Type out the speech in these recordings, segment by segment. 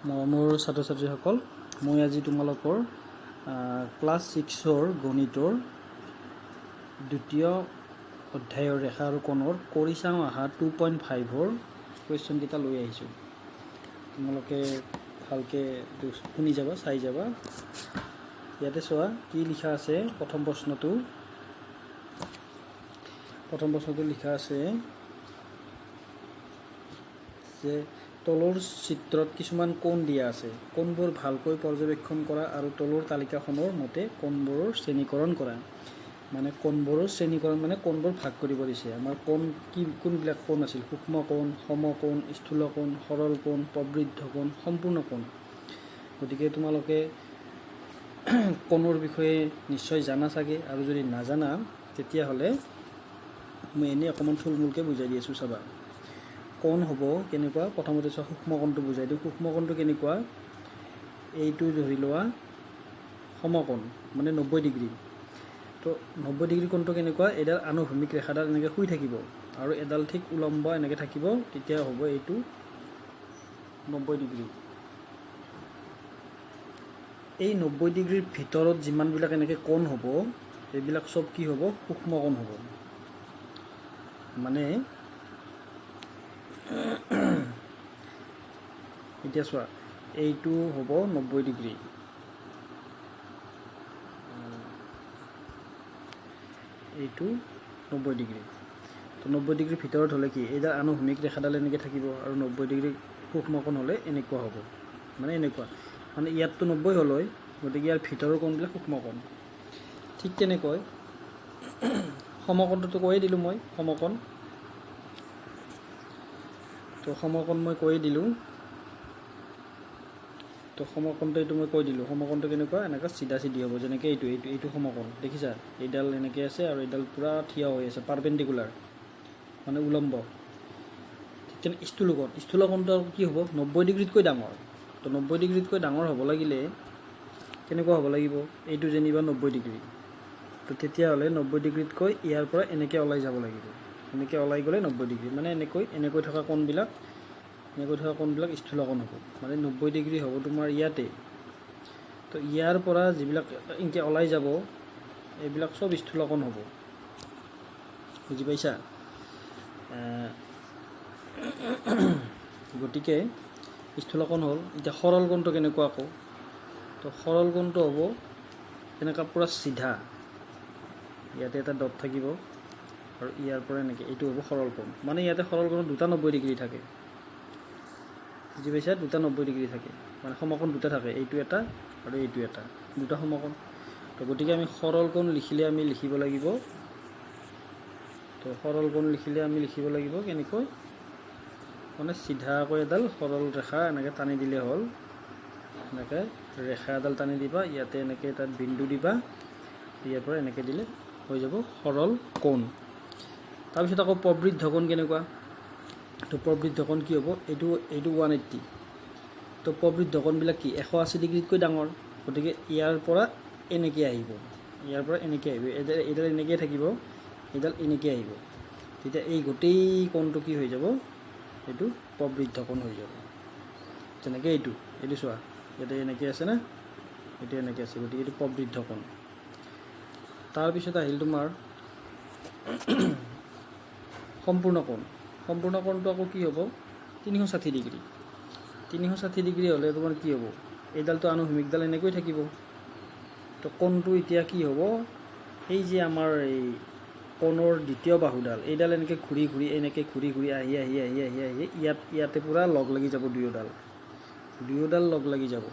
মোৰ ছাত্ৰ ছাত্ৰীসকল, মই আজি তোমালোকৰ ক্লাছ 6ৰ গণিতৰ দ্বিতীয় অধ্যায়ৰ ৰেখা আৰু কোণৰ কৰি চাওঁ আহা 2.5ৰ কুৱেশ্যনকেইটা লৈ আহিছোঁ। তোমালোকে ভালকৈ শুনি যাবা, চাই যাবা। ইয়াতে চোৱা কি লিখা আছে। প্ৰথম প্ৰশ্নটো লিখা আছে যে তলৰ চিত্ৰত কিছুমান কোণ দিয়া আছে, কোণবোৰ ভালকৈ পৰ্যবেক্ষণ কৰা আৰু তলৰ তালিকাখনৰ মতে কোণবোৰৰ শ্ৰেণীকৰণ কৰা। মানে কোণবোৰৰ শ্ৰেণীকৰণ মানে কোণবোৰ ভাগ কৰিব দিছে। আমাৰ কোণ কোনবিলাক কোণ আছিল? সূক্ষ্ম কোণ, সমকোণ, স্থূল কোণ, সৰল কোণ, প্ৰবৃদ্ধ কোণ, সম্পূৰ্ণ কোণ। গতিকে তোমালোকে কোণৰ বিষয়ে নিশ্চয় জানা চাগে, আৰু যদি নাজানা তেতিয়াহ'লে মই এনেই অকণমান থুলমূলকৈ বুজাই দি আছোঁ। চাবা, কোণ হ'ব কেনেকুৱা। প্ৰথমতে চোৱা, সূক্ষ্ম কোণটো বুজাই দিওঁ। সূক্ষ্ম কোণটো কেনেকুৱা? এইটো ধৰি লোৱা সমকোণ, মানে 90 ডিগ্ৰী। তো 90 ডিগ্ৰী কোণটো কেনেকুৱা? এডাল আনুভূমিক ৰেখাডাল এনেকৈ শুই থাকিব আৰু এডাল ঠিক উলম্ব এনেকৈ থাকিব, তেতিয়া হ'ব এইটো 90 ডিগ্ৰী। এই 90 ডিগ্ৰীৰ ভিতৰত যিমানবিলাক এনেকৈ কোণ হ'ব, এইবিলাক চব কি হ'ব? সূক্ষ্ম কোণ হ'ব। মানে এতিয়া চোৱা, এইটো হ'ব 90 ডিগ্ৰী, এইটো 90 ডিগ্ৰী। তো 90 ডিগ্ৰীৰ ভিতৰত হ'লে কি? এইডাল আনুভূমিক ৰেখাডাল এনেকৈ থাকিব আৰু 90 ডিগ্ৰী সূক্ষ্ম কোণ হ'লে এনেকুৱা হ'ব, মানে এনেকুৱা। মানে ইয়াততো 90 হ'ল হয়, গতিকে ইয়াৰ ভিতৰৰ কোণবিলাক সূক্ষ্ম কোণ। ঠিক তেনেকৈ সমকোণটোতো কৈয়ে দিলোঁ মই, সমকোণ। তো সমকোণ মই কৈয়ে দিলোঁ। তো সমকোণটো এইটো মই কৈ দিলোঁ। সমকোণটো কেনেকুৱা? এনেকুৱা চিধা চিধি হ'ব, যেনেকৈ এইটো সমকোণ দেখিছা? এইডাল এনেকৈ আছে আৰু এইডাল পূৰা থিয় হৈ আছে, পাৰপেণ্ডিকুলাৰ, মানে উলম্ব। ঠিক তেনে স্থূল কোণটো কি হ'ব? 90 ডিগ্ৰীতকৈ ডাঙৰ। তো 90 ডিগ্ৰীতকৈ ডাঙৰ হ'ব লাগিলে কেনেকুৱা হ'ব লাগিব? এইটো যেনিবা 90 ডিগ্ৰী, তো তেতিয়াহ'লে 90 ডিগ্ৰীতকৈ ইয়াৰ পৰা এনেকৈ ওলাই যাব লাগিব। এনেকৈ ওলাই গ'লে 90 ডিগ্ৰী, মানে এনেকৈ থকা কোণবিলাক স্থূল কোণ হ'ব। মানে 90 ডিগ্ৰী হ'ব তোমাৰ ইয়াতে। তো ইয়াৰ পৰা যিবিলাক এনেকৈ ওলাই যাব, এইবিলাক চব স্থূল কোণ হ'ব। বুজি পাইছা? গতিকে স্থূল কোণ হ'ল। এতিয়া সৰল কোণটো কেনেকুৱা আকৌ? তো সৰল কোণটো হ'ব এনেকুৱা পূৰা চিধা, ইয়াতে এটা ডট থাকিব আৰু ইয়াৰ পৰা এনেকৈ, এইটো হ'ব সৰল কোণ। মানে ইয়াতে সৰল কোণত দুটা 90 ডিগ্ৰী থাকে। বুজি পাইছা? দুটা 90 ডিগ্ৰী থাকে, মানে সমকোণ দুটা থাকে, এইটো এটা আৰু এইটো এটা, দুটা সমকোণ। তো গতিকে আমি সৰল কোণ লিখিলে আমি লিখিব লাগিব, তো সৰল কোণ লিখিলে আমি লিখিব লাগিব কেনেকৈ? মানে চিধাকৈ এডাল সৰল ৰেখা এনেকৈ টানি দিলে হ'ল। এনেকৈ ৰেখা এডাল টানি দিবা, ইয়াতে এনেকৈ তাত বিন্দু দিবা, ইয়াৰ পৰা এনেকৈ দিলে হৈ যাব সৰল কোণ। তাৰপিছত আকৌ প্ৰবৃদ্ধ কোণ কেনেকুৱা? তো প্ৰবৃদ্ধ কোণ কি হ'ব? এইটো 180। তো প্ৰবৃদ্ধ কোণবিলাক কি? 180 ডিগ্ৰীতকৈ ডাঙৰ। গতিকে ইয়াৰ পৰা এনেকৈ আহিব, ইয়াৰ পৰা এনেকৈ আহিব, এইডাল এনেকৈ থাকিব, এইডাল এনেকৈ আহিব। তেতিয়া এই গোটেই কোণটো কি হৈ যাব? এইটো প্ৰবৃদ্ধ কোণ হৈ যাব। যেনেকৈ এইটো চোৱা, ইয়াতে এনেকৈ আছে না, এইটো এনেকৈ আছে, গতিকে এইটো প্ৰবৃদ্ধ কোণ। তাৰপিছত আহিল তোমাৰ সম্পূৰ্ণ কোণ। সম্পূৰ্ণ কোণটো আকৌ কি হ'ব? 360 ডিগ্ৰী। 360 ডিগ্ৰী হ'লে তোমাৰ কি হ'ব? এইডালটো আনুভূমিকডাল এনেকৈ থাকিব। তো কোণটো এতিয়া কি হ'ব? এই যে আমাৰ এই কোণৰ দ্বিতীয় বাহুডাল, এইডাল এনেকৈ ঘূৰি আহি ইয়াতে পূৰা লগ লাগি যাব, দুয়োডাল লগ লাগি যাব।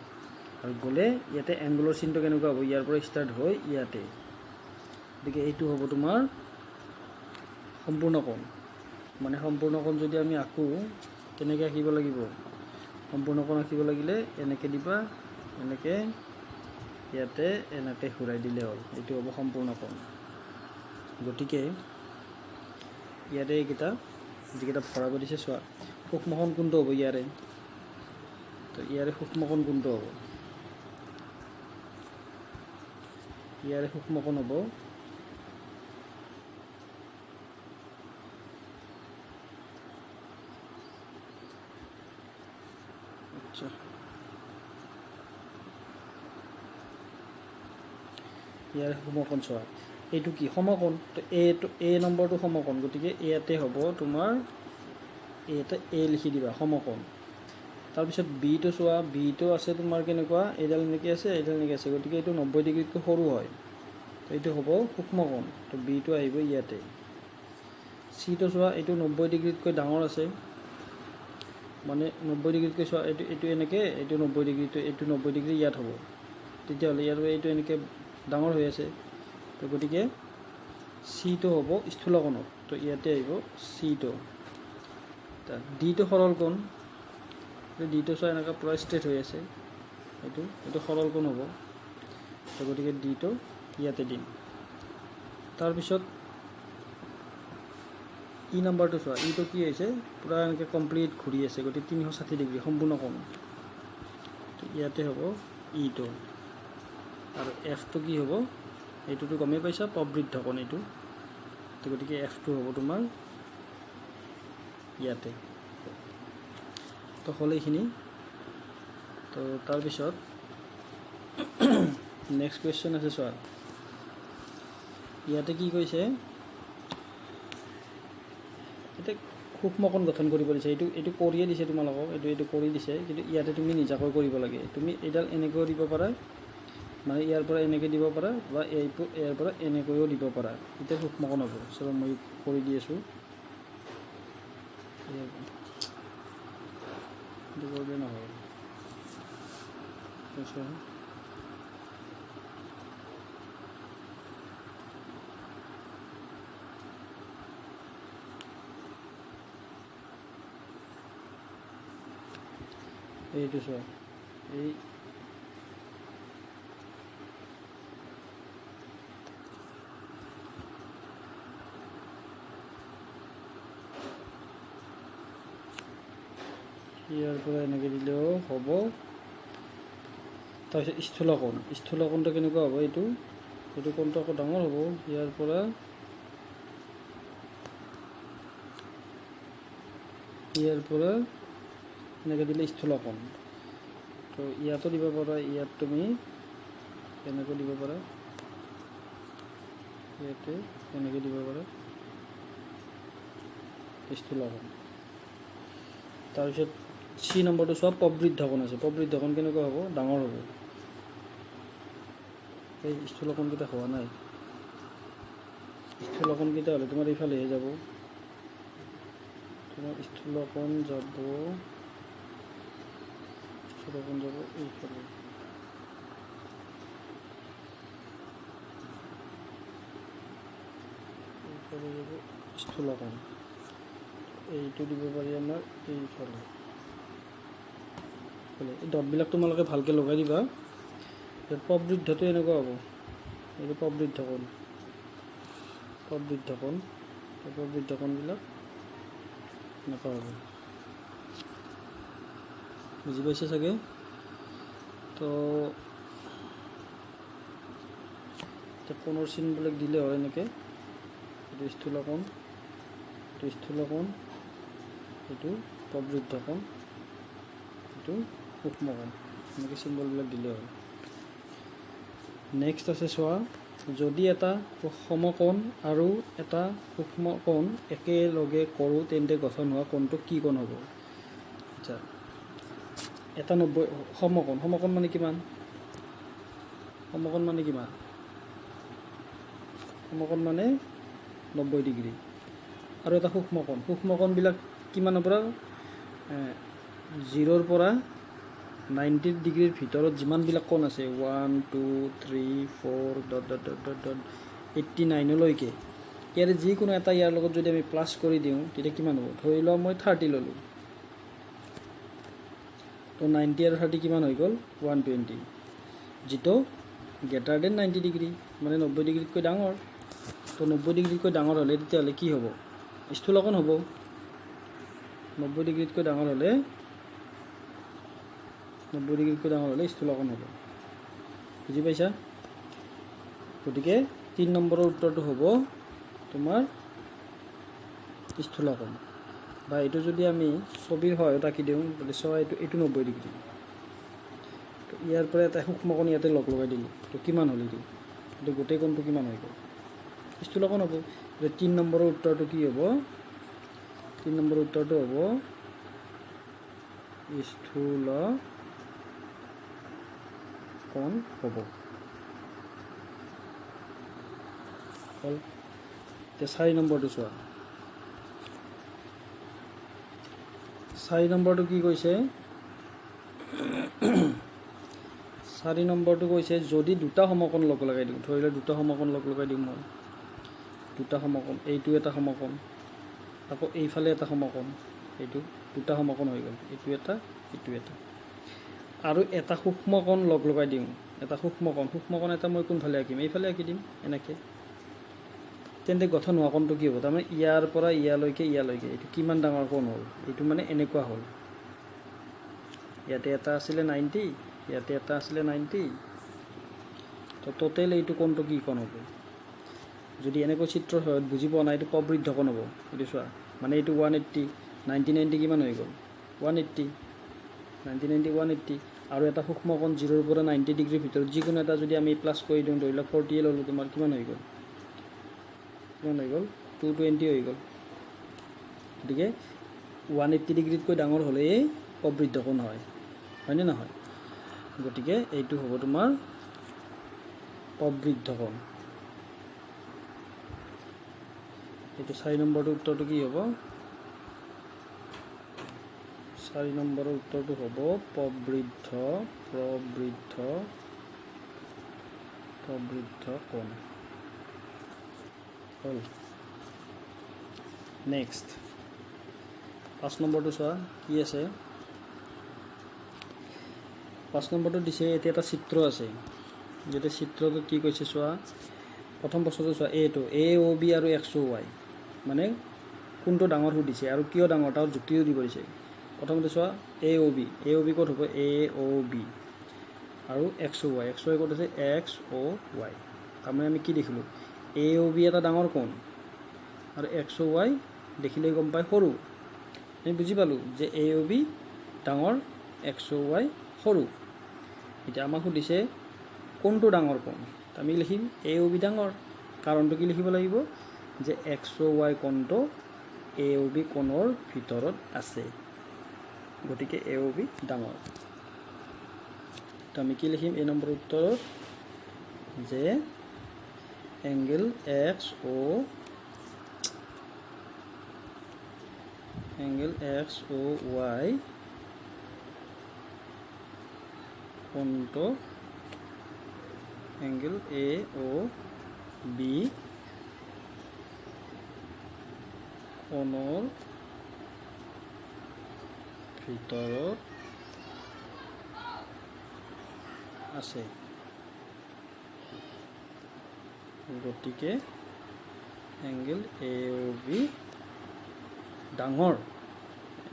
আৰু গ'লে ইয়াতে এংগুলৰ চিনটো কেনেকুৱা হ'ব? ইয়াৰ পৰা ষ্টাৰ্ট হৈ ইয়াতে। গতিকে এইটো হ'ব তোমাৰ সম্পূৰ্ণ কোণ। মানে সম্পূৰ্ণ কোণ যদি আমি আঁকোঁ, কেনেকৈ আঁকিব লাগিব? সম্পূৰ্ণ কোণ আঁকিব লাগিলে এনেকৈ দিবা, এনেকৈ ইয়াতে এনেকৈ ঘূৰাই দিলে হ'ল, এইটো হ'ব সম্পূৰ্ণ কোণ। গতিকে ইয়াতে এইকেইটা যিকেইটা ভৰাব দিছে চোৱা, সূক্ষ্ম কোণ কোনটো হ'ব ইয়াৰে? তো ইয়াৰে সূক্ষ্ম কোণ কোনটো হ'ব? ইয়াৰে সূক্ষ্ম কোণ হ'ব আচ্ছা ইয়াৰ সমকোণ চোৱা, এইটো কি সমকোণ, তো এ নম্বৰটো সমকোণ, গতিকে ইয়াতে হ'ব তোমাৰ ইয়াতে এ লিখি দিবা সমকোণ। তাৰপিছত বিটো চোৱা, বিটো আছে তোমাৰ কেনেকুৱা, এইডাল এনেকৈ আছে এইডাল এনেকৈ আছে, গতিকে এইটো 90 ডিগ্ৰীতকৈ সৰু হয়, তো এইটো হ'ব সূক্ষ্মকোণ, তো বিটো আহিব ইয়াতে। চিটো চোৱা, এইটো 90 ডিগ্ৰীতকৈ ডাঙৰ আছে, মানে 90 ডিগ্ৰীতকৈ চোৱা, এইটো এনেকৈ, এইটো 90 ডিগ্ৰীটো, এইটো 90 ডিগ্ৰী ইয়াত হ'ব, তেতিয়াহ'লে ইয়াৰ এইটো এনেকৈ ডাঙৰ হৈ আছে, তো গতিকে চিটো হ'ব স্থূলকোণত, তো ইয়াতে আহিব চিটো। ডিটো সৰল কোণ, ডিটো চোৱা এনেকৈ পূৰা ষ্ট্ৰেইট হৈ আছে, এইটো সৰল কোণ হ'ব, তো গতিকে ডিটো ইয়াতে দিম। তাৰপিছত ই নম্বৰটো চোৱা, ইটো কি হৈছে পূৰা এনেকৈ কমপ্লিট ঘূৰি আছে, গতিকে 360 ডিগ্ৰী সম্পূৰ্ণ কোণ, তো ইয়াতে হ'ব ইটো। আৰু এফটো কি হ'ব, এইটোতো গমেই পাইছা প্ৰবৃদ্ধ কোণ এইটো, তো গতিকে এফটো হ'ব তোমাৰ ইয়াতে। তো হ'ল এইখিনি। তো তাৰপিছত নেক্সট কুৱেশ্যন আছে চোৱা, ইয়াতে কি কৈছে, এতিয়া সূক্ষ্মকোণ গঠন কৰিব দিছে, এইটো কৰিয়ে দিছে তোমালোকক, এইটো কৰি দিছে, কিন্তু ইয়াতে তুমি নিজাকৈ কৰিব লাগে। তুমি এইডাল এনেকৈও দিব পাৰা, মানে ইয়াৰ পৰা এনেকৈ দিব পাৰা, বা ইয়াৰ পৰা এনেকৈও দিব পাৰা, এতিয়া সূক্ষ্মকোণ হ'ব। চব মই কৰি দি আছোঁ, এইটো কৰিলে নহয়, এইটো চোৱা, এই ইয়াৰ পৰা এনেকৈ দিলেও হ'ব। তাৰপিছত স্থূলকোণটো কেনেকুৱা হ'ব, এইটো কোণটো আকৌ ডাঙৰ হ'ব, ইয়াৰ পৰা এনেকৈ দিলে স্থূলকোণ। তো ইয়াতো দিব পাৰা, ইয়াত তুমি এনেকৈ দিব পাৰা, ইয়াতে এনেকৈ দিব পাৰা স্থূলকোণ। তাৰপিছত চি নম্বৰটো চোৱা, প্ৰবৃদ্ধ কোণ আছে, প্ৰবৃদ্ধ কোণ কেনেকুৱা হ'ব, ডাঙৰ হ'ব, এই স্থূলকোণকেইটা হোৱা নাই, স্থূলকোণকেইটা হ'লে তোমাৰ এইফালেহে যাব, তোমাৰ স্থূলকোণ যাব এইফালে, যাব স্থূলকোণ, এইটো দিব পাৰি আমাৰ এইফালে। এই ডটবিলাক তোমালোকে ভালকৈ লগাই দিবা। প্ৰবৃদ্ধটো এনেকুৱা হ'ব, এইটো প্ৰবৃদ্ধ কোণবিলাক এনেকুৱা হ'ব, বুজি পাইছে চাগে। তো কোণৰ চিনবিলাক দিলে হয় এনেকৈ, এইটো স্থূলকোণ, এইটো প্ৰবৃদ্ধ কোণ, এইটো সূক্ষ্মকোণ, এনেকৈ চিম্বলবিলাক দিলে হয়। নেক্সট আছে চোৱা, যদি এটা সমকোণ আৰু এটা সূক্ষ্মকোণ একেলগে কৰোঁ তেন্তে গঠন হোৱা কোণটো কি কোণ হ'ব। আচ্ছা, এটা 90 সমকোণ মানে কিমান, সমকোণ মানে 90 ডিগ্ৰী, আৰু এটা সূক্ষ্মকোণবিলাক কিমানৰ পৰা, 0ৰ পৰা 90 ডিগ্ৰীৰ ভিতৰত যিমানবিলাক কোণ আছে, 1 2 3 4 ... 89লৈকে, ইয়াৰে যিকোনো এটা ইয়াৰ লগত যদি আমি প্লাছ কৰি দিওঁ তেতিয়া কিমান হ'ব, ধৰি লোৱা মই 30 ল'লোঁ, তো 90 আৰু 30 কিমান হৈ গ'ল, 120, যিটো গ্ৰেটাৰ দেন 90 ডিগ্ৰী, মানে 90 ডিগ্ৰীতকৈ ডাঙৰ। তো 90 ডিগ্ৰীতকৈ ডাঙৰ হ'লে তেতিয়াহ'লে কি হ'ব, স্থূলকোণ হ'ব। 90 ডিগ্ৰীতকৈ ডাঙৰ হ'লে স্থূলকোণ হ'ব, বুজি পাইছা। গতিকে 3 নম্বৰৰ উত্তৰটো হ'ব তোমাৰ স্থূলকোণ। বা এইটো যদি আমি ছবিৰ সহায়ত আঁকি দিওঁ, বোলে চোৱা এইটো 90 ডিগ্ৰী, তো ইয়াৰ পৰা এটা সূক্ষ্মকোণ ইয়াতে লগাই দিলোঁ, তো কিমান হ'ল এইটো, এইটো গোটেই কোণটো কিমান হৈ গ'ল স্থূলকোণ হ'ব এতিয়া 3 নম্বৰৰ উত্তৰটো কি হ'ব 3 নম্বৰৰ উত্তৰটো হ'ব স্থূল কোণ হ'ব হ'ল এতিয়া 4 নম্বৰটো চোৱা 4 নম্বৰটো কি কৈছে 4 নম্বৰটো কৈছে যদি দুটা সমকোণ লগ লগাই দিওঁ ধৰি লওক দুটা সমকোণ লগ লগাই দিওঁ মই দুটা সমকোণ এইটো এটা সমকোণ আকৌ এইফালে এটা সমকোণ এইটো দুটা সমকোণ হৈ গ'ল এইটো এটা আৰু এটা সূক্ষ্মকোণ লগ লগাই দিওঁ এটা সূক্ষ্মকোণ এটা মই কোনফালে আঁকিম এইফালে আঁকি দিম এনেকৈ তেন্তে গঠন হোৱা কোণটো কি হ'ব তাৰমানে ইয়াৰ পৰা ইয়ালৈকে এইটো কিমান ডাঙৰ কোণ হ'ল এইটো মানে এনেকুৱা হ'ল ইয়াতে এটা আছিলে 90 ইয়াতে এটা আছিলে 90 তো টোটেল এইটো কোণটো কি কোণ হ'ব যদি এনেকৈ চিত্ৰৰ সহায়ত বুজি পোৱা নাই এইটো প্ৰবৃদ্ধ কোণ হ'ব এইটো চোৱা মানে এইটো 180 90 কিমান হৈ গ'ল 180 90 180 আৰু এটা সূক্ষ্মকোণ 0 পৰা 90 ডিগ্ৰীৰ ভিতৰত যিকোনো এটা যদি আমি প্লাছ কৰি দিওঁ ধৰি লওক 40 ল'লোঁ তোমাৰ কিমান হৈ গ'ল 220 হৈ গ'ল গতিকে 180 ডিগ্ৰীতকৈ ডাঙৰ হ'লে এই প্ৰবৃদ্ধ কোণ হয়নে নহয় গতিকে এইটো হ'ব তোমাৰ প্ৰবৃদ্ধ কোণ এইটো 4 নম্বৰটো উত্তৰটো কি হ'ব 4 নম্বৰৰ উত্তৰটো হ'ব প্ৰবৃদ্ধ কোণ হ'ল নেক্সট 5 নম্বৰটো চোৱা কি আছে 5 নম্বৰটো দিছে এতিয়া এটা চিত্ৰ আছে যেতিয়া চিত্ৰটো কি কৈছে চোৱা প্ৰথম বস্তুটো চোৱা এইটো AOB আৰু XOY মানে কোনটো ডাঙৰ সুধিছে আৰু কিয় ডাঙৰ তাৰ যুক্তিও দিব দিছে প্ৰথমতে চোৱা AOB ক'ত হ'ব AOB আৰু XOY ক'ত আছে XOY তাৰমানে আমি কি দেখিলোঁ AOB এটা ডাঙৰ কোণ আৰু XOY দেখিলেই গম পাই সৰু আমি বুজি পালোঁ যে AOB ডাঙৰ XOY সৰু এতিয়া আমাক সুধিছে কোনটো ডাঙৰ কোণ আমি লিখিম AOB ডাঙৰ কাৰণটো কি লিখিব লাগিব যে XOY কোণটো AOB কোণৰ ভিতৰত আছে গতিকে AOB ডাঙৰ তো আমি কি লিখিম এই নম্বৰ উত্তৰত যে এংগল XOY কোণটো এংগল AOB কোণৰ ভিতৰত আছে গতিকে এংগল AOB ডাঙৰ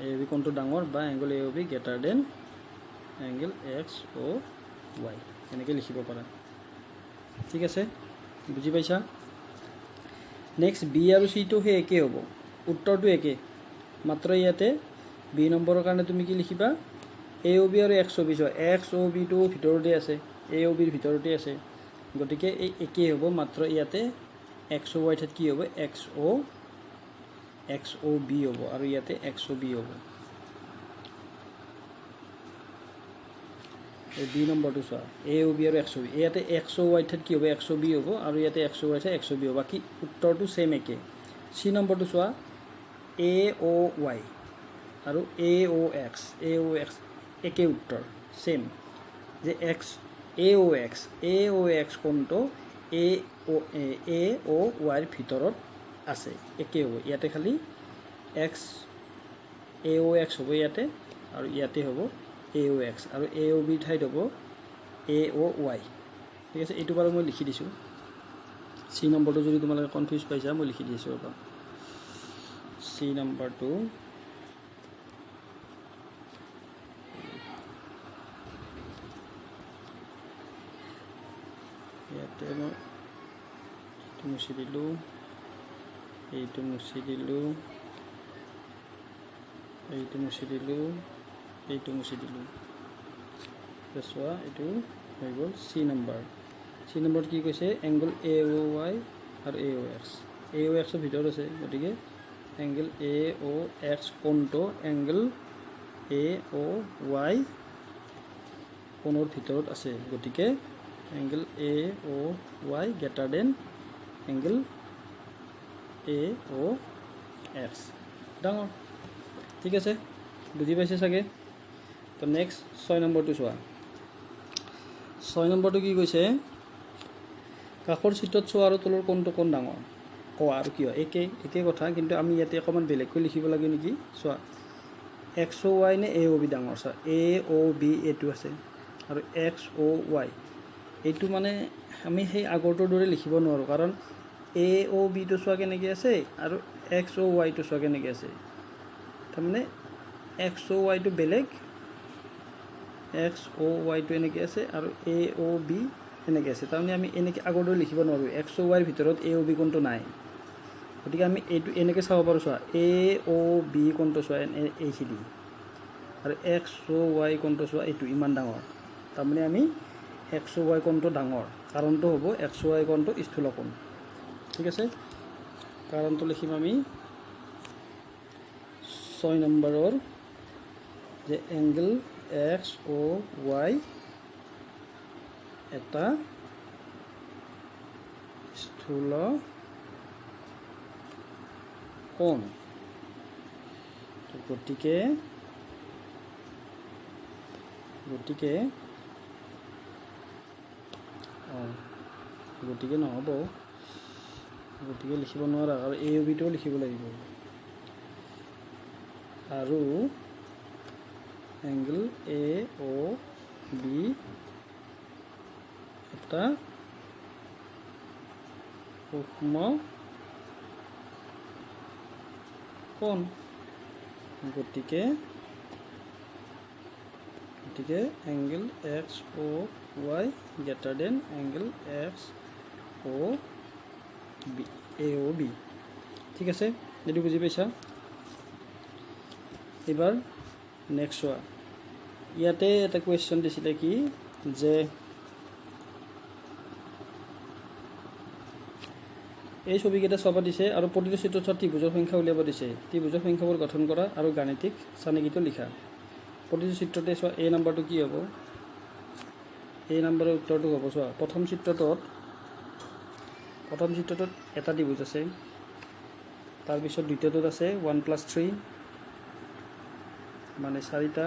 AOB কোণটো ডাঙৰ বা angle AOB greater than angle XOY এনেকৈ লিখিব পাৰা ঠিক আছে বুজি পাইছা নেক্সট B আৰু C টো সেই একেই হ'ব উত্তৰটো একে মাত্ৰ ইয়াতে B নম্বৰৰ কাৰণে তুমি কি লিখিবা AOB আৰু XOB চোৱা XOB টো ভিতৰতে আছে AOB ৰ ভিতৰতে আছে গতিকে এই একেই হ'ব মাত্ৰ ইয়াতে XOY ঠাইত কি হ'ব XOB হ'ব আৰু ইয়াতে XOB হ'ব এই B নম্বৰটো চোৱা AOB আৰু XOB ইয়াতে XOY ঠাইত কি হ'ব XOB হ'ব আৰু ইয়াতে XOY ঠাইত XOB হ'ব বাকী উত্তৰটো সেম একে C নম্বৰটো চোৱা AOY আৰু AOX একে উত্তৰ সেম যে AOX কোণটো AOY ৰ ভিতৰত আছে একে হ'ব ইয়াতে খালি AOX হ'ব ইয়াতে আৰু ইয়াতে হ'ব AOX আৰু AOB ঠাইত হ'ব AOY ঠিক আছে এইটো বাৰু মই লিখি দিছোঁ C নম্বৰটো যদি তোমালোকে কনফিউজ পাইছা মই লিখি দিছোঁ ৰ'বা C নম্বৰটো ইয়াতে মই মুছি দিলোঁ এইটো মুছি দিলোঁ এইটো মুছি দিলোঁ এইটো মুছি দিলোঁ চোৱা এইটো হৈ গ'ল C নম্বৰ C চি নম্বৰত কি কৈছে এংগল এ অ' ৱাই আৰু এ অ' এক্স। এ অ' এক্সৰ ভিতৰত আছে, গতিকে এংগল এ অ' এক্স কোণটো এংগল এ অ' ৱাই কোণৰ ভিতৰত আছে, গতিকে angle A O' Y greater than angle A O' X ডাঙৰ। ঠিক আছে, বুজি পাইছে চাগে? তো নেক্সট 6 নম্বৰটো চোৱা। 6 নম্বৰটো কি কৈছে, কাষৰ চিত্ৰত চোৱা আৰু তলৰ কোণটো কোন ডাঙৰ কোৱা আৰু কিয়। একে কথা, কিন্তু আমি ইয়াতে অকণমান বেলেগকৈ লিখিব লাগে নেকি। চোৱা এক্স অ' ৱাই নে এ অ' বি ডাঙৰ। চোৱা এ অ' বি এইটো আছে আৰু এক্স অ' ৱাই এইটো মানে আমি সেই আগৰটোৰ দৰে লিখিব নোৱাৰোঁ, কাৰণ এ অ' বিটো চোৱা কেনেকৈ আছে আৰু এক্স অ' ৱাইটো চোৱা কেনেকৈ আছে। তাৰমানে এক্স অ' ৱাইটো বেলেগ, এক্স অ' ৱাইটো এনেকৈ আছে আৰু এ অ' বি এনেকৈ আছে। তাৰমানে আমি এনেকৈ আগৰ দৰে লিখিব নোৱাৰোঁ, এক্স অ' ৱাইৰ ভিতৰত এ অ' বি কোণটো নাই। গতিকে আমি এইটো এনেকৈ চাব পাৰোঁ। চোৱা এ অ' বি কোণটো চোৱা এইখিনি আৰু এক্স অ' ৱাই কোণটো চোৱা এইটো ইমান ডাঙৰ। তাৰমানে আমি এক্স অ' ৱাই কোণটো ডাঙৰ, কাৰণটো হ'ব এক্স অ' ৱাই কোণটো স্থূল কোণ। ঠিক আছে, কাৰণটো লিখিম আমি 6 নম্বৰৰ যে এংগল এক্স অ' ৱাই এটা স্থূল কোণ। গতিকে নহ'ব, গতিকে লিখিব নোৱাৰা আৰু এ অ' বিটোও লিখিব লাগিব। আৰু এংগল এ অ' বি এটা সূক্ষ্ম কোণ। গতিকে angle X O' Y greater than angle X O' B A O' B. ঠিক আছে, এইটো বুজি পাইছা? এইবাৰ নেক্সট চোৱা। ইয়াতে এটা কুৱেশ্যন দিছিলে কি, যে এই ছবিকেইটা চাব দিছে আৰু প্ৰতিটো চিত্ৰত ত্ৰিভুজৰ সংখ্যা উলিয়াব দিছে। ত্ৰিভুজৰ সংখ্যাবোৰ গঠন কৰা আৰু গাণিতিক চানেকিটো লিখা। প্ৰতিটো চিত্ৰতে চোৱা এ নম্বৰটো কি হ'ব, এই নম্বৰৰ উত্তৰটো হ'ব। চোৱা প্ৰথম চিত্ৰটোত এটা ত্ৰিভুজ আছে, তাৰপিছত দ্বিতীয়টোত আছে 1+3 মানে 4টা,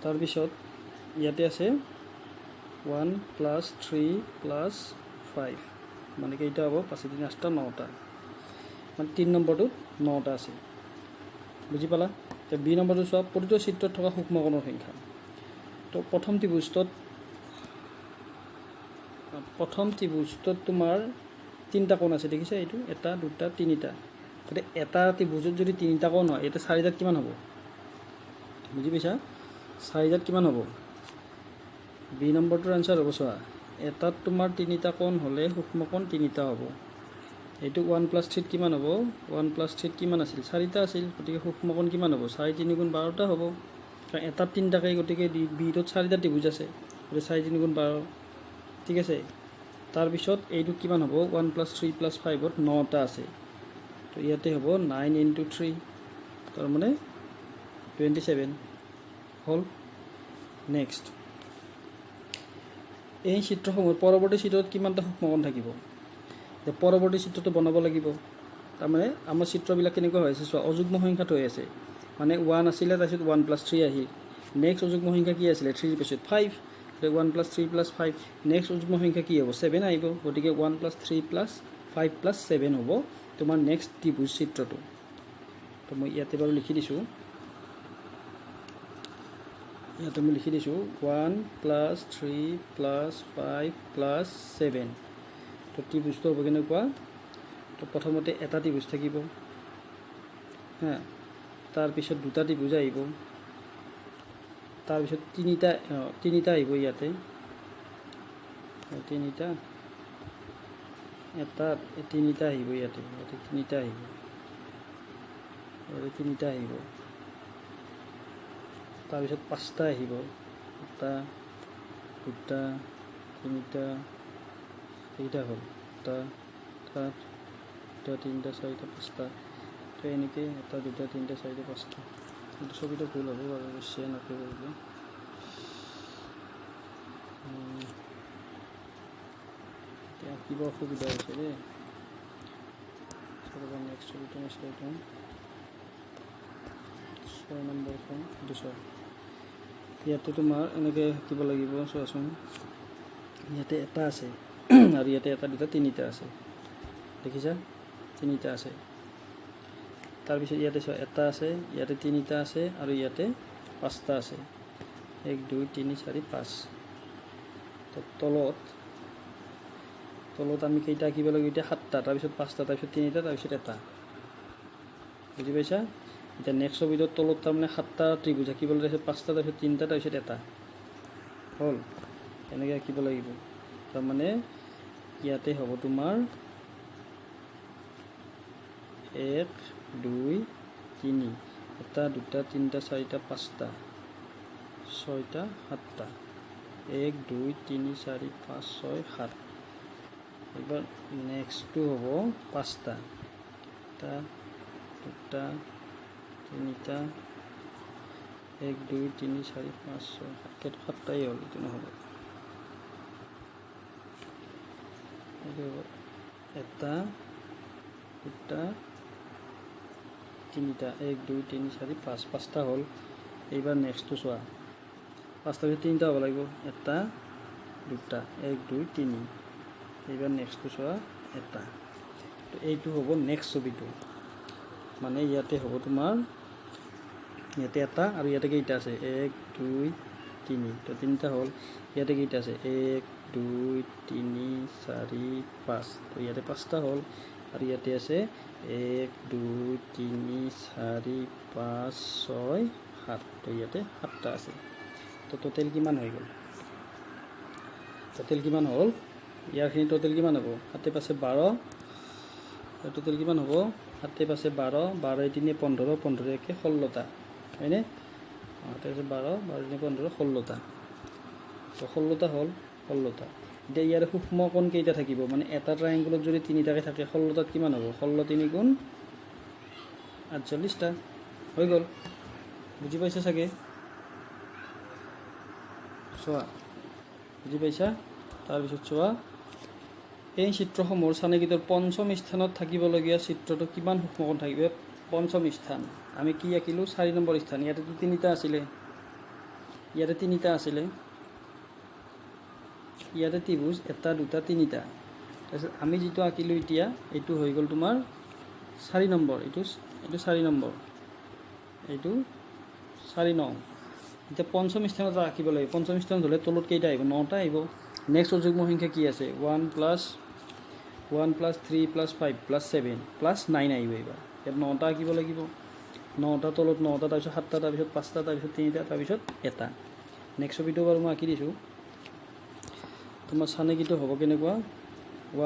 তাৰপিছত ইয়াতে আছে 1+3+5 মানে কেইটা হ'ব, 5 × 3 = 8টা, 9টা, মানে 3 নম্বৰটোত 9টা আছে। বুজি পালা? এতিয়া বি নম্বৰটো চোৱা, প্ৰতিটো চিত্ৰত থকা সূক্ষ্ম কোণৰ সংখ্যা। তো প্ৰথম ত্ৰিভুজটোত তোমাৰ 3টা কোণ আছে, দেখিছা? এইটো 1, 2, 3টা। গতিকে এটা ত্ৰিভুজত যদি 3টা কোণ হয়, এতিয়া 4টাত কিমান হ'ব? বুজি পাইছা? 4টাত কিমান হ'ব? বি নম্বৰটোৰ আনচাৰ হ'ব। চোৱা এটাত তোমাৰ 3টা কোণ হ'লে সূক্ষ্ম কোণ 3টা হ'ব। এইটো 1+3 কিমান হ'ব? 1+3 কিমান আছিল? 4টা আছিল। গতিকে সূক্ষ্ম কোণ কিমান হ'ব? 4 × 3 = 12টা হ'ব, কাৰণ এটাত 3টাকৈ। গতিকে বিটোত 4টা ত্ৰিভুজ আছে, গতিকে 4 × 3 = 12। ঠিক আছে, তাৰপিছত এইটো কিমান হ'ব? 1+3+5ত 9টা আছে, তো ইয়াতে হ'ব 9 × 3, তাৰমানে 27 হ'ল। নেক্সট, এই চিত্ৰসমূহৰ পৰৱৰ্তী চিত্ৰত কিমানটা সূক্ষ্ম কোণ থাকিব? পৰৱৰ্তী চিত্ৰটো বনাব লাগিব। তাৰমানে আমাৰ চিত্ৰবিলাক কেনেকুৱা হৈ আছে চোৱা, অযুগ্ম সংখ্যাত হৈ আছে। মানে 1 আছিলে, তাৰপিছত 1+3 আহিল। নেক্সট অযুগ্ম সংখ্যা কি আছিলে? 3 ৰ পিছত 5, 1+3+5। নেক্সট অযুগ্ম সংখ্যা কি হ'ব? 7 আহিব। গতিকে 1+3+5+7 হ'ব তোমাৰ নেক্সট ত্ৰিভুজ চিত্ৰটো। তো মই ইয়াতে বাৰু লিখি দিছোঁ, 1+3+5+7। তো ত্ৰিভুজটো হ'ব কেনেকুৱা? তো প্ৰথমতে এটা ত্ৰিভুজ থাকিব, হা, তাৰপিছত 2টা ত্ৰিভুজ আহিব, তাৰপিছত 3টা আহিব ইয়াতে, 3টা, এটাত 3টা আহিব, ইয়াতে 3টা আহিব। ইয়াতে 3টা আহিব, তাৰপিছত 5টা আহিব, 1টা 2টা 3টা, এইটা হ'ল 1টা 2টা 3টা 4টা 5টা। তো এনেকৈ 1টা 2টা 3টা 4টা 5টা। কিন্তু ছবিটো ভুল হ'ব বাৰু, অৱশ্যে এনেকৈ কৰিলে। এতিয়া কিবা অসুবিধা হৈছে দেই। নেক্সট ছবিটো মই চাই লওঁ, 6 নম্বৰখন এইটো চোৱা। ইয়াতে তোমাৰ এনেকৈ শিকিব লাগিব, চোৱাচোন। ইয়াতে এটা আছে আৰু ইয়াতে 1 2 3টা আছে, দেখিছা? 3টা আছে। তাৰপিছত ইয়াতে চোৱা, 1টা আছে, ইয়াতে 3টা আছে আৰু ইয়াতে 5টা আছে। 1 2 3 4 5। তো তলত আমি কেইটা আঁকিব লাগিব এতিয়া? 7টা, তাৰপিছত 5টা, তাৰপিছত 3টা, তাৰপিছত 1টা। বুজি পাইছা? এতিয়া নেক্সট ছবিটোৰ তলত তাৰমানে 7টা ত্ৰিভুজ আঁকিব লাগিব, তাৰপিছত 5টা, তাৰপিছত 3টা, তাৰপিছত 1টা। হ'ল? এনেকৈ আঁকিব লাগিব। তাৰমানে ইয়াতে হ'ব তোমাৰ 1 2 3, 1 2 3 4 5টা 6টা 7টা, 1 2 3 4 5 6 7। এবার নেক্সটটো হ'ব 5টা, 1 2 3টা 1 2 3 4 5 6 7, 7টাই হ'ল, এইটো নহ'ব। এইটো হ'ব 1টা 2টা 3টা 1 2 3 4 5, 5টা হ'ল। এইবাৰ নেক্সটটো চোৱা, 5টাৰ পিছত 3টা হ'ব লাগিব, 1টা 2টা 1 2 3। এইবাৰ নেক্সটটো চোৱা, 1টা। তো এইটো হ'ব নেক্সট ছবিটো। মানে ইয়াতে হ'ব তোমাৰ, ইয়াতে 1টা আৰু ইয়াতে কেইটা আছে? 1 2 3। তো 3টা হ'ল। ইয়াতে কেইটা আছে? 1 2 3 4 5। তো ইয়াতে 5টা হ'ল আৰু ইয়াতে আছে 1 2 3 4 5 6 7। তো ইয়াতে 7টা আছে। তো টোটেল কিমান হৈ গ'ল? টোটেল কিমান হ'ল? ইয়াৰখিনি টোটেল কিমান হ'ব? 7 5 12। টোটেল কিমান হ'ব? 7 5 12, 12 3 15, 15 1 16টা, হয়নে? 7 12, 12 3 15 16টা। তো 16টা হ'ল, 16টা। এতিয়া ইয়াৰ সূক্ষ্ম কোণ কেইটা থাকিব? মানে এটা ট্ৰায়েংগলত যদি 3টাকৈ থাকে, 16টাত কিমান হ'ব? 16 3 গুণ 48টা হৈ গ'ল। বুজি পাইছা চাগে? চোৱা, বুজি পাইছা? তাৰপিছত চোৱা, এই চিত্ৰসমূহৰ চানেকিটোৰ পঞ্চম স্থানত থাকিবলগীয়া চিত্ৰটো কিমান সূক্ষ্মকোণ থাকিব? পঞ্চম স্থান। আমি কি আঁকিলোঁ? 4 নম্বৰ স্থান। ইয়াতেতো 3টা আছিলে, ইয়াতে 3টা আছিলে, ইয়াতে ত্ৰিভুজ 1 2 3টা। তাৰপিছত আমি যিটো আঁকিলোঁ এতিয়া, এইটো হৈ গ'ল তোমাৰ 4 নম্বৰ। এইটো 4 নম্বৰ, এইটো 4 নং। এতিয়া পঞ্চম স্থানত ৰাখিব লাগিব। পঞ্চম স্থানত হ'লে তলত কেইটা আহিব? 9টা আহিব। নেক্সট অযুগ্ম সংখ্যা কি আছে? 1 + 3 + 5 + 7 + 9 আহিব। এইবাৰ ইয়াত 9টা আঁকিব লাগিব। 9টা তলত 9টা, তাৰপিছত 7টা, তাৰপিছত 5টা, তাৰপিছত 3টা, তাৰপিছত 1টা। নেক্সট ছবিটো বাৰু মই আঁকি দিছোঁ। তোমাৰ চানেকিটো হ'ব কেনেকুৱা?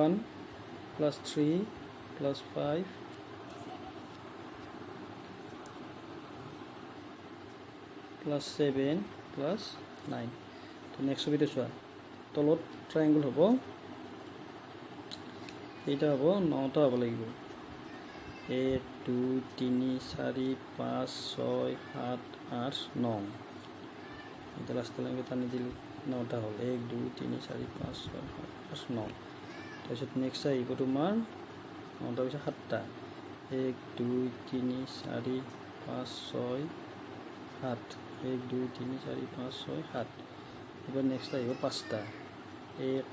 1 + 3 + 5 + 7 + 9। তো নেক্সট ছবিটো চোৱা, তলত ট্ৰায়েংগল হ'ব, এইটা হ'ব 9টা হ'ব লাগিব। 1 2 3 4 5 6 7 8 9। এটা লাষ্টৰ লাইনটো টানি দিলোঁ, 9টা হ'ল। 1 2 3 4 5 6 7 8 9। তাৰপিছত নেক্সট আহিব তোমাৰ 9টাৰ পিছত 7টা। 1 2 3 4 5 6 7। 1 2 3 4 5 6 7। এবার নেক্সট আহিব 5টা। 1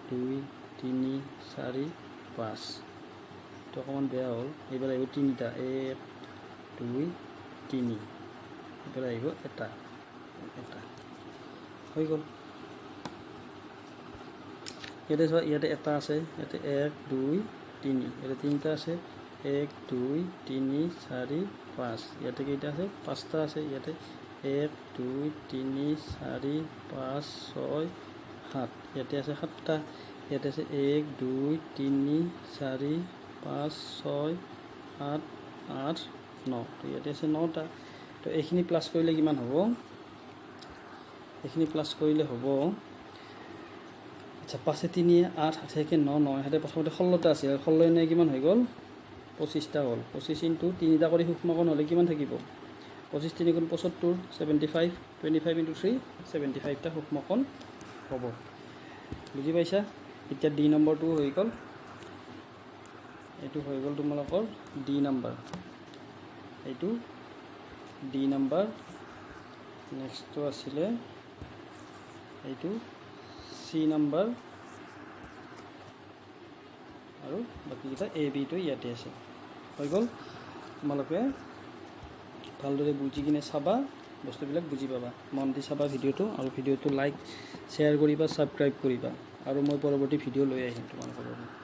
2 3 4 5। তো অকণমান বেয়া হ'ল। এইবাৰ আহিব 3টা। 1 2 3। এইবাৰ আহিব 1টা, 1টা হৈ গ'ল। ইয়াতে চোৱা, ইয়াতে 1টা আছে, ইয়াতে 1 2 3, ইয়াতে 3টা আছে, 1 2 3 4 5। ইয়াতে কেইটা আছে? 5টা আছে। ইয়াতে 1 2 3 4 5 6 7। ইয়াতে আছে 7টা। ইয়াতে আছে 1 2 3 4 5 6 7 8 9 তো ইয়াতে আছে 9টা তো এইখিনি প্লাছ কৰিলে কিমান হ'ব এইখিনি প্লাছ কৰিলে হ'ব আচ্ছা 5 3 8 8 9 9 হাতে প্ৰথমতে 16টা আছিল 16 নে কিমান হৈ গ'ল 25টা হ'ল 25 ইনটু 3টা কৰি সূক্ষ্মকোণ হ'লে কিমান থাকিব 25 3 গুণ 75 75 25 ইনটু 3 75টা সূক্ষ্মকোণ হ'ব বুজি পাইছা এতিয়া ডি নম্বৰটো হৈ গ'ল এইটো হৈ গ'ল তোমালোকৰ ডি নম্বৰ এইটো ডি নম্বৰ নেক্সটটো আছিলে এইটো চি নম্বৰ আৰু বাকীকেইটা এ বিটো ইয়াতে আছে হৈ গ'ল তোমালোকে ভালদৰে বুজি কিনে চাবা বস্তুবিলাক বুজি পাবা মন দি চাবা ভিডিঅ'টো আৰু ভিডিঅ'টো লাইক শ্বেয়াৰ কৰিবা ছাবস্ক্ৰাইব কৰিবা আৰু মই পৰৱৰ্তী ভিডিঅ' লৈ আহিম তোমালোকৰ বাবে